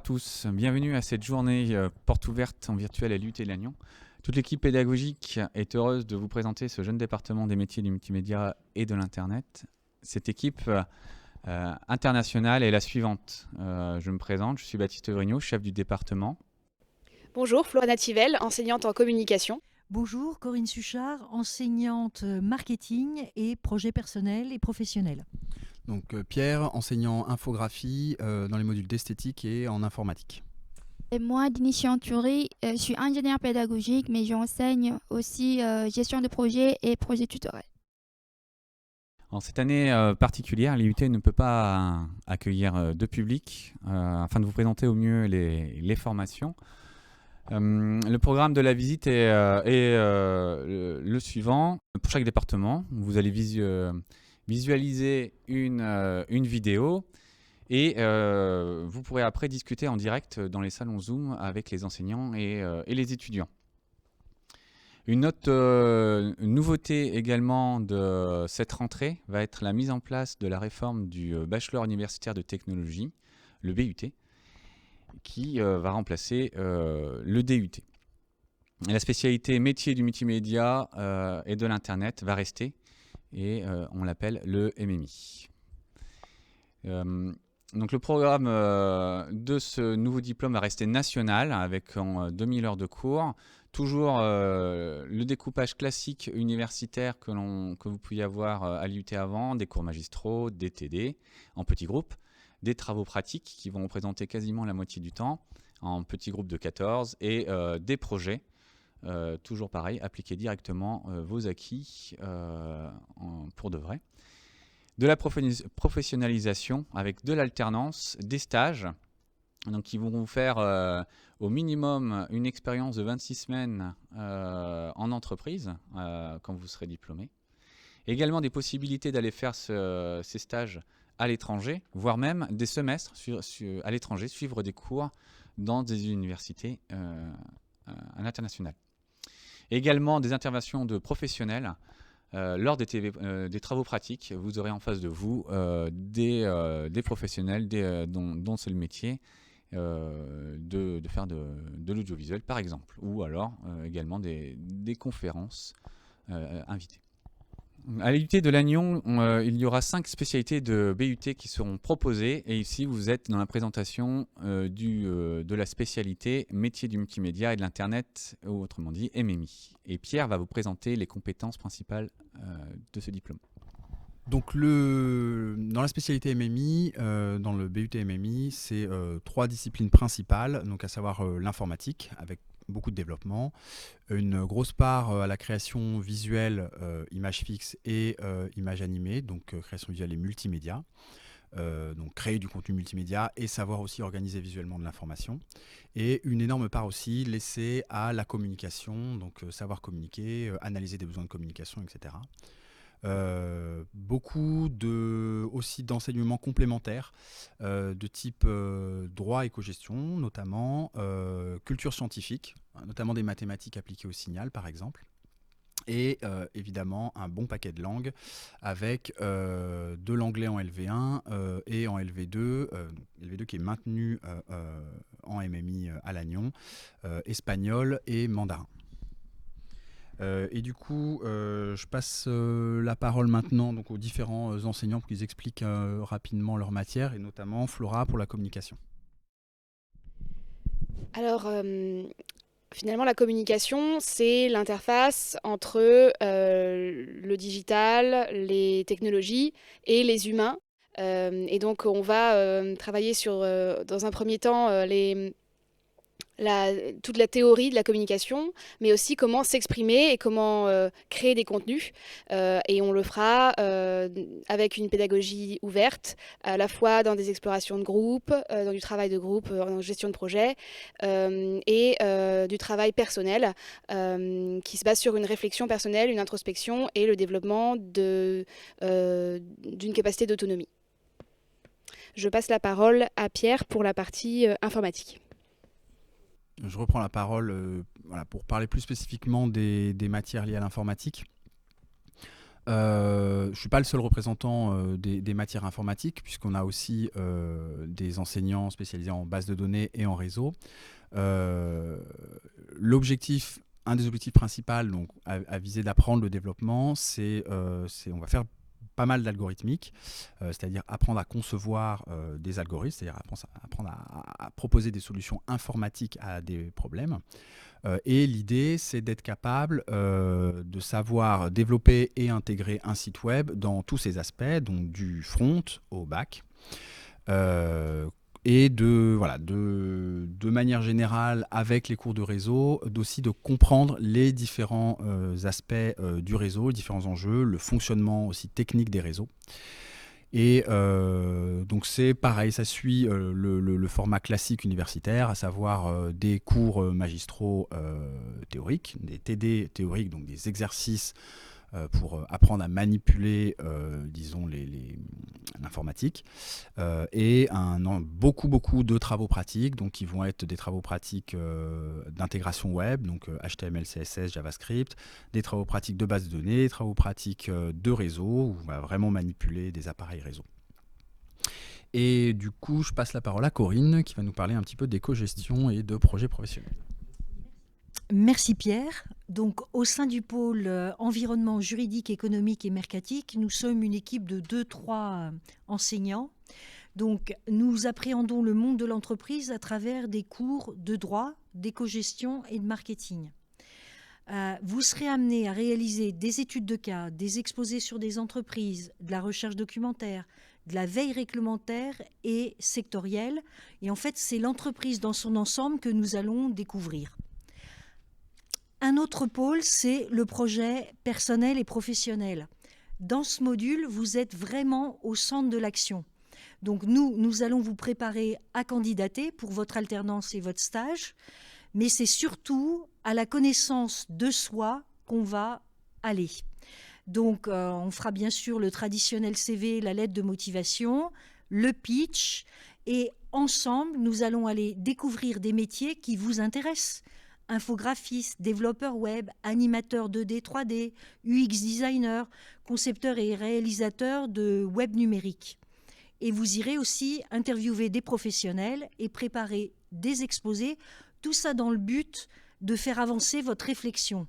tous, bienvenue à cette journée porte ouverte en virtuel à l'UT Lannion. Toute l'équipe pédagogique est heureuse de vous présenter ce jeune département des métiers du multimédia et de l'Internet. Cette équipe internationale est la suivante. Je me présente, je suis Baptiste Vrignot, chef du département. Bonjour, Flora Tivelle, enseignante en communication. Bonjour, Corinne Suchard, enseignante marketing et projets personnels et professionnels. Donc Pierre, enseignant infographie dans les modules d'esthétique et en informatique. Et moi, Denis Chantury, je suis ingénieur pédagogique, mais j'enseigne aussi gestion de projet et projet tutoriel. En cette année particulière, l'IUT ne peut pas accueillir de public afin de vous présenter au mieux les formations. Le programme de la visite est le suivant. Pour chaque département, vous allez visualiser une vidéo et vous pourrez après discuter en direct dans les salons Zoom avec les enseignants et les étudiants. Une autre nouveauté également de cette rentrée va être la mise en place de la réforme du bachelor universitaire de technologie, le BUT, qui va remplacer le DUT. La spécialité métier du multimédia et de l'Internet va rester et on l'appelle le MMI. Donc le programme de ce nouveau diplôme va rester national avec en 2000 heures de cours. Toujours le découpage classique universitaire que vous pouviez avoir à l'IUT avant, des cours magistraux, des TD en petits groupes, des travaux pratiques qui vont représenter quasiment la moitié du temps en petits groupes de 14 et des projets, toujours pareil, appliquer directement vos acquis pour de vrai. De la professionnalisation avec de l'alternance, des stages donc qui vont vous faire au minimum une expérience de 26 semaines en entreprise quand vous serez diplômé. Également des possibilités d'aller faire ces stages à l'étranger, voire même des semestres à l'étranger, suivre des cours dans des universités à l'international. Également des interventions de professionnels. Lors des travaux pratiques, vous aurez en face de vous des professionnels dont c'est le métier de faire de l'audiovisuel par exemple, ou alors également des conférences invitées. À l'IUT de Lannion, il y aura 5 spécialités de BUT qui seront proposées et ici vous êtes dans la présentation de la spécialité métier du multimédia et de l'Internet, ou autrement dit MMI. Et Pierre va vous présenter les compétences principales de ce diplôme. Donc dans la spécialité MMI, dans le BUT MMI, c'est 3 disciplines principales, donc à savoir l'informatique avec beaucoup de développement, une grosse part à la création visuelle, images fixes et images animées, donc création visuelle et multimédia. Donc créer du contenu multimédia et savoir aussi organiser visuellement de l'information. Et une énorme part aussi laissée à la communication, donc savoir communiquer, analyser des besoins de communication, etc. Beaucoup aussi d'enseignements complémentaires de type droit et cogestion, notamment culture scientifique, notamment des mathématiques appliquées au signal par exemple, et évidemment un bon paquet de langues avec de l'anglais en LV1 et en LV2, LV2 qui est maintenu en MMI à Lannion, espagnol et mandarin. Et du coup, je passe la parole maintenant donc, aux différents enseignants pour qu'ils expliquent rapidement leur matière, et notamment Flora pour la communication. Alors, finalement, la communication, c'est l'interface entre le digital, les technologies et les humains. Et donc, on va travailler sur, dans un premier temps, toute la théorie de la communication, mais aussi comment s'exprimer et comment créer des contenus. Et on le fera avec une pédagogie ouverte, à la fois dans des explorations de groupe, dans du travail de groupe, en gestion de projet, et du travail personnel, qui se base sur une réflexion personnelle, une introspection et le développement d'une capacité d'autonomie. Je passe la parole à Pierre pour la partie informatique. Je reprends la parole pour parler plus spécifiquement des matières liées à l'informatique. Je ne suis pas le seul représentant des matières informatiques, puisqu'on a aussi des enseignants spécialisés en base de données et en réseau. L'objectif, un des objectifs principaux donc, à viser d'apprendre le développement, c'est on va faire pas mal d'algorithmique, c'est-à-dire apprendre à concevoir des algorithmes, c'est-à-dire apprendre à proposer des solutions informatiques à des problèmes. Et l'idée, c'est d'être capable de savoir développer et intégrer un site web dans tous ses aspects, donc du front au back. Et de manière générale, avec les cours de réseau, aussi de comprendre les différents aspects du réseau, les différents enjeux, le fonctionnement aussi technique des réseaux. Et donc c'est pareil, ça suit le format classique universitaire, à savoir des cours magistraux théoriques, des TD théoriques, donc des exercices pour apprendre à manipuler, disons, l'informatique, et beaucoup de travaux pratiques, donc qui vont être des travaux pratiques d'intégration web, donc HTML, CSS, JavaScript, des travaux pratiques de base de données, des travaux pratiques de réseau, où on va vraiment manipuler des appareils réseau. Et du coup, je passe la parole à Corinne, qui va nous parler un petit peu d'éco-gestion et de projets professionnels. Merci Pierre. Donc, au sein du pôle environnement juridique, économique et mercatique, nous sommes une équipe de 2-3 enseignants. Donc, nous appréhendons le monde de l'entreprise à travers des cours de droit, d'éco-gestion et de marketing. Vous serez amenés à réaliser des études de cas, des exposés sur des entreprises, de la recherche documentaire, de la veille réglementaire et sectorielle. Et en fait, c'est l'entreprise dans son ensemble que nous allons découvrir. Un autre pôle, c'est le projet personnel et professionnel. Dans ce module, vous êtes vraiment au centre de l'action. Donc nous allons vous préparer à candidater pour votre alternance et votre stage, mais c'est surtout à la connaissance de soi qu'on va aller. Donc on fera bien sûr le traditionnel CV, la lettre de motivation, le pitch, et ensemble, nous allons aller découvrir des métiers qui vous intéressent. Infographiste, développeur web, animateur 2D, 3D, UX designer, concepteur et réalisateur de web numérique. Et vous irez aussi interviewer des professionnels et préparer des exposés, tout ça dans le but de faire avancer votre réflexion.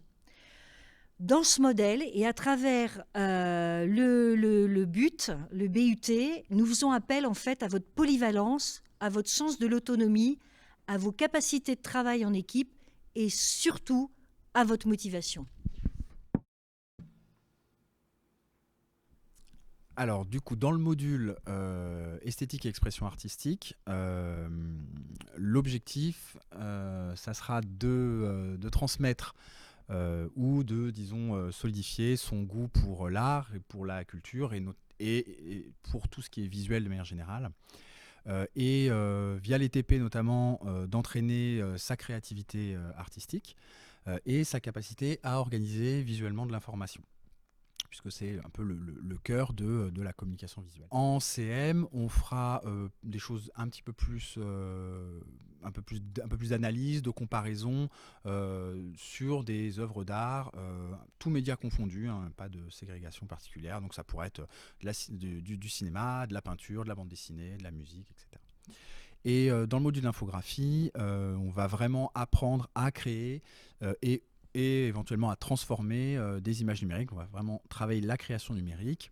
Dans ce modèle et à travers le BUT, nous faisons appel en fait à votre polyvalence, à votre sens de l'autonomie, à vos capacités de travail en équipe et surtout à votre motivation. Alors, du coup, dans le module esthétique et expression artistique, l'objectif, ça sera de transmettre ou de, disons, solidifier son goût pour l'art et pour la culture et pour tout ce qui est visuel de manière générale. Via les TP notamment, d'entraîner sa créativité artistique et sa capacité à organiser visuellement de l'information, puisque c'est un peu le cœur de la communication visuelle. En CM, on fera des choses un peu plus d'analyse, de comparaison sur des œuvres d'art, tous médias confondus, hein, pas de ségrégation particulière. Donc ça pourrait être du cinéma, de la peinture, de la bande dessinée, de la musique, etc. Et dans le module d'infographie, on va vraiment apprendre à créer et éventuellement à transformer des images numériques. On va vraiment travailler la création numérique.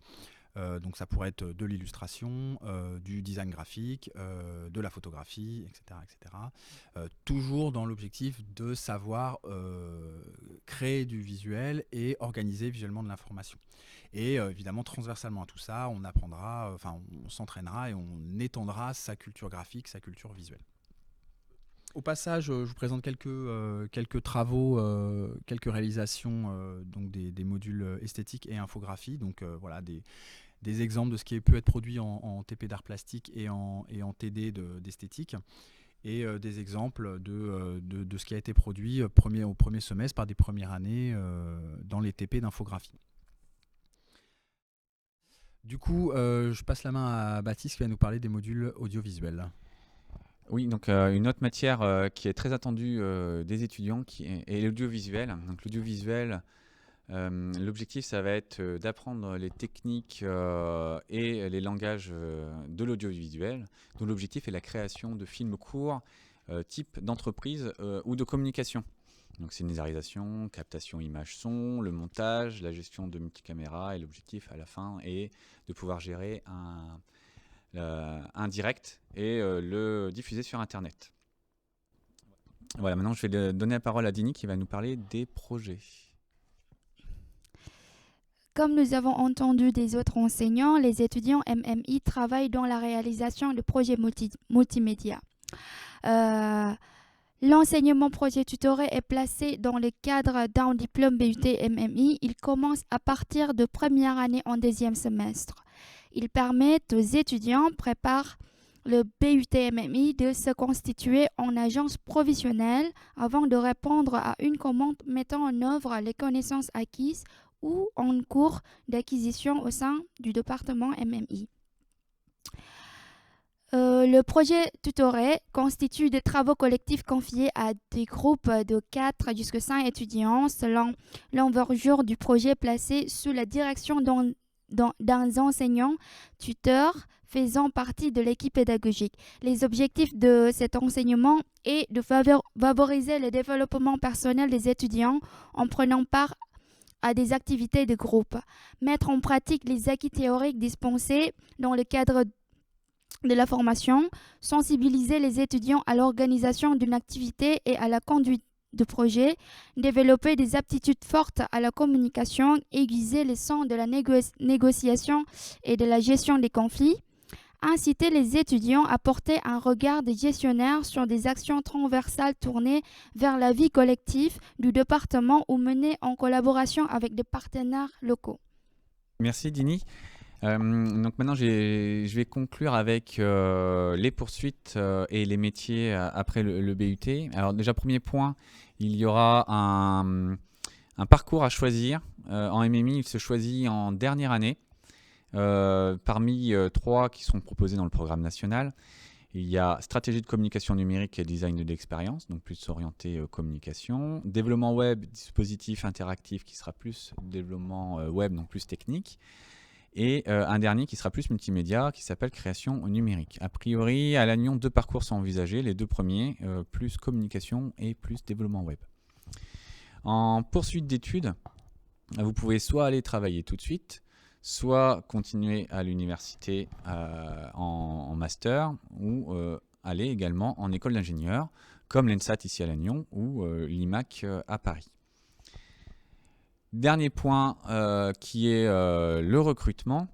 Donc ça pourrait être de l'illustration, du design graphique, de la photographie, etc. Toujours dans l'objectif de savoir créer du visuel et organiser visuellement de l'information. Et évidemment, transversalement à tout ça, on apprendra, on s'entraînera et on étendra sa culture graphique, sa culture visuelle. Au passage, je vous présente quelques travaux, quelques réalisations donc des modules esthétique et infographie. Donc voilà, des exemples de ce qui peut être produit en TP d'art plastique et en TD d'esthétique. Et des exemples de ce qui a été produit au premier semestre par des premières années dans les TP d'infographie. Du coup, je passe la main à Baptiste qui va nous parler des modules audiovisuels. Oui, donc une autre matière qui est très attendue des étudiants est l'audiovisuel. Donc l'audiovisuel, L'objectif, ça va être d'apprendre les techniques et les langages de l'audiovisuel. Donc l'objectif est la création de films courts type d'entreprise ou de communication. Donc scénarisation, captation image-son, le montage, la gestion de multicaméra, et l'objectif à la fin est de pouvoir gérer un direct et le diffuser sur Internet. Voilà, maintenant je vais donner la parole à Dini qui va nous parler des projets. Comme nous avons entendu des autres enseignants, les étudiants MMI travaillent dans la réalisation de projets multimédia. L'enseignement projet tutoré est placé dans le cadre d'un diplôme BUT MMI. Il commence à partir de première année en deuxième semestre. Il permet aux étudiants préparent le BUT MMI de se constituer en agence professionnelle avant de répondre à une commande mettant en œuvre les connaissances acquises ou en cours d'acquisition au sein du département MMI. Le projet tutoré constitue des travaux collectifs confiés à des groupes de 4 jusqu'à 5 étudiants selon l'envergure du projet placé sous la direction d'un enseignant tuteur faisant partie de l'équipe pédagogique. Les objectifs de cet enseignement est de favoriser le développement personnel des étudiants en prenant part à des activités de groupe, mettre en pratique les acquis théoriques dispensés dans le cadre de la formation, sensibiliser les étudiants à l'organisation d'une activité et à la conduite de projet, développer des aptitudes fortes à la communication, aiguiser les sens de la négociation et de la gestion des conflits, inciter les étudiants à porter un regard de gestionnaire sur des actions transversales tournées vers la vie collective du département ou menées en collaboration avec des partenaires locaux. Merci Dini. Donc maintenant, je vais conclure avec les poursuites et les métiers après le BUT. Alors déjà, premier point, il y aura un parcours à choisir. En MMI, il se choisit en dernière année. Parmi 3 qui sont proposés dans le programme national, il y a stratégie de communication numérique et design de l'expérience, donc plus orienté communication. Développement web, dispositif interactif qui sera plus développement web, donc plus technique. Et un dernier qui sera plus multimédia, qui s'appelle création numérique. A priori, à Lannion, 2 parcours sont envisagés. Les 2 premiers, plus communication et plus développement web. En poursuite d'études, vous pouvez soit aller travailler tout de suite, soit continuer à l'université en master, ou aller également en école d'ingénieur, comme l'ENSAT ici à Lannion, ou l'IMAC à Paris. Dernier point qui est le recrutement.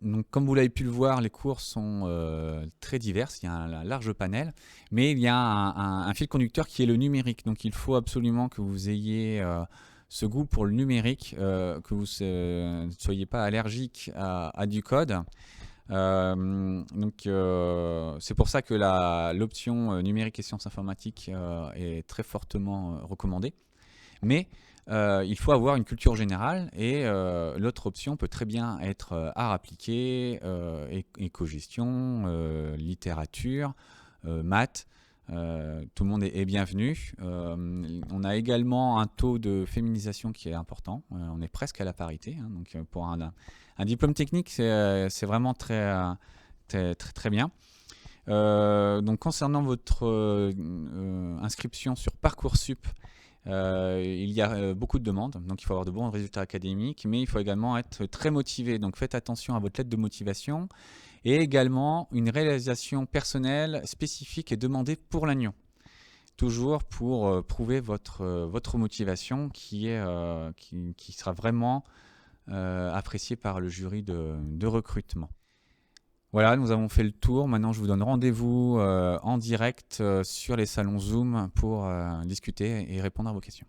Donc, comme vous l'avez pu le voir, les cours sont très divers, il y a un large panel, mais il y a un fil conducteur qui est le numérique. Donc il faut absolument que vous ayez ce goût pour le numérique, que vous ne soyez pas allergique à du code. C'est pour ça que l'option numérique et sciences informatiques est très fortement recommandée. Mais il faut avoir une culture générale et l'autre option peut très bien être art appliqué, éco-gestion, littérature, maths. Tout le monde est bienvenu. On a également un taux de féminisation qui est important. On est presque à la parité. Donc pour un diplôme technique, c'est vraiment très bien. Donc concernant votre inscription sur Parcoursup, il y a beaucoup de demandes, donc il faut avoir de bons résultats académiques, mais il faut également être très motivé. Donc faites attention à votre lettre de motivation et également une réalisation personnelle spécifique et demandée pour Lannion. Toujours pour prouver votre motivation qui sera vraiment appréciée par le jury de recrutement. Voilà, nous avons fait le tour. Maintenant, je vous donne rendez-vous en direct sur les salons Zoom pour discuter et répondre à vos questions.